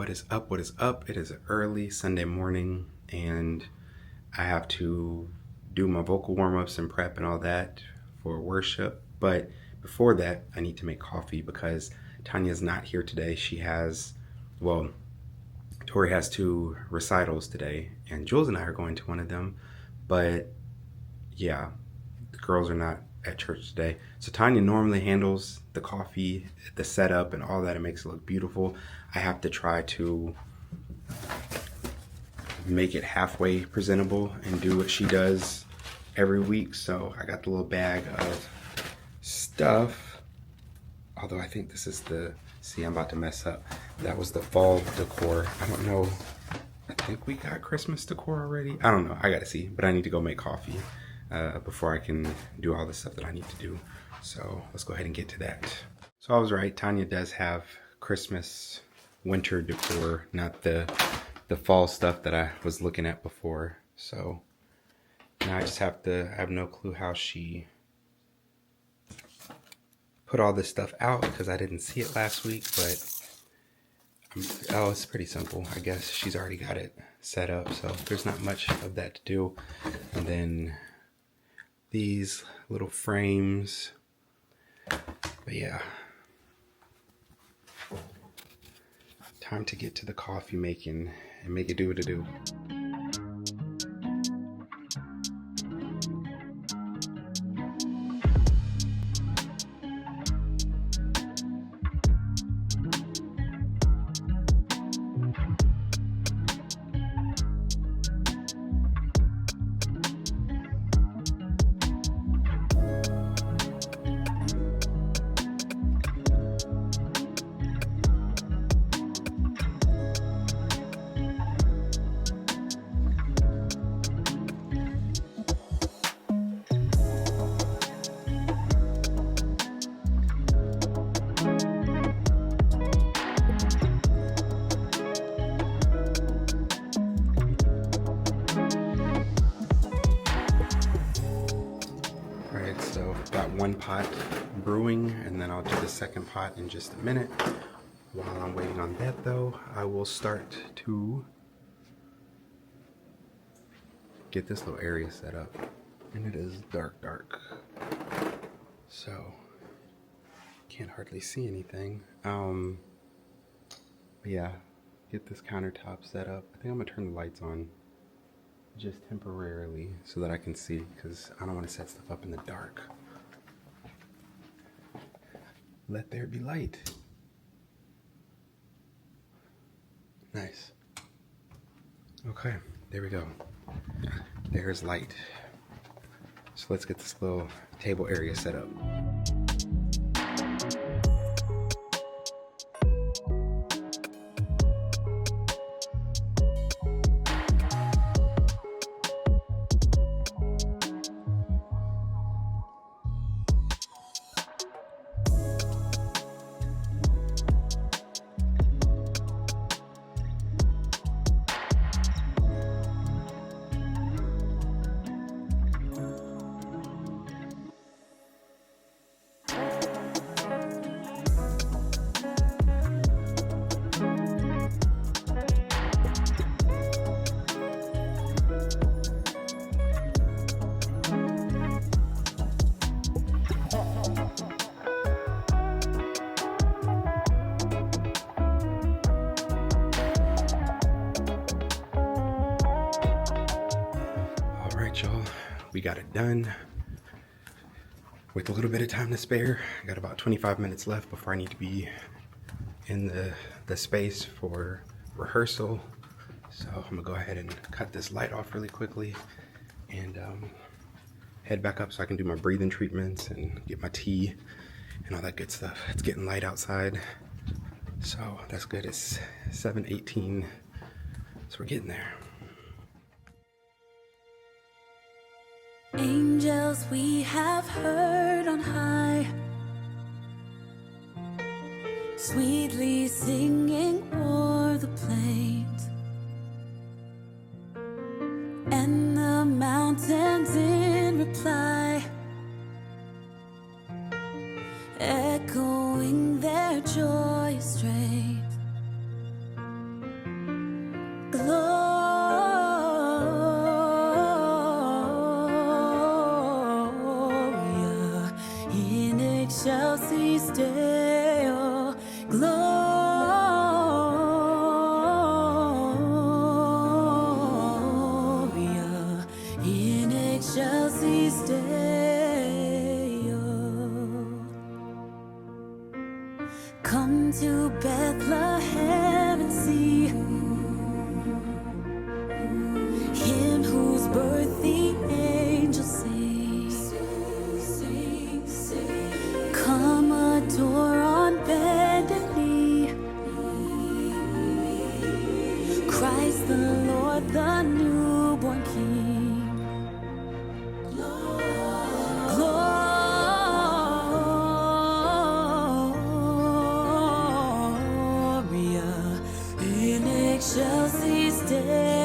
What is up? What is up? It is early Sunday morning and I have to do my vocal warm-ups and prep and all that for worship. But before that, I need to make coffee because Tanya's not here today. She has, well, Tori has 2 recitals today and Jules and I are going to one of them. But yeah, the girls are not at church today. So Tanya normally handles the coffee, the setup and all that. It makes it look beautiful. I have to try to make it halfway presentable and do what she does every week. So I got the little bag of stuff. Although I think this is the, see, I'm about to mess up. That was the fall decor. I don't know. I think we got Christmas decor already. I don't know. I gotta see, but I need to go make coffee before I can do all the stuff that I need to do. So let's go ahead and get to that. So I was right. Tanya does have Christmas winter decor, not the fall stuff that I was looking at before. So now I just have to, I have no clue how she put all this stuff out because I didn't see it last week, but oh, it's pretty simple. I guess she's already got it set up, so there's not much of that to do. And then these little frames, but yeah. Time to get to the coffee making and make it do what it do. Got one pot brewing and then I'll do the second pot in just a minute. While I'm waiting on that though, I will start to get this little area set up. And it is dark. So can't hardly see anything. But yeah, get this countertop set up. I think I'm gonna turn the lights on just temporarily so that I can see, because I don't want to set stuff up in the dark. Let there be light. Nice. Okay, there we go. There's light. So let's get this little table area set up. Y'all, we got it done with a little bit of time to spare. I got about 25 minutes left before I need to be in the space for rehearsal. So I'm gonna go ahead and cut this light off really quickly and head back up so I can do my breathing treatments and get my tea and all that good stuff. It's getting light outside, so that's good. It's 7:18, so we're getting there. Angels we have heard on high, sweetly singing o'er the plains, and the mountains in reply, echoing their joyous strains. Gloria in excelsis Deo. Gloria in excelsis Deo. Come to Bethlehem and see Him whose birth the angels sing. Come adore on bended knee Christ the Lord, the newborn King. Gloria in excelsis Deo.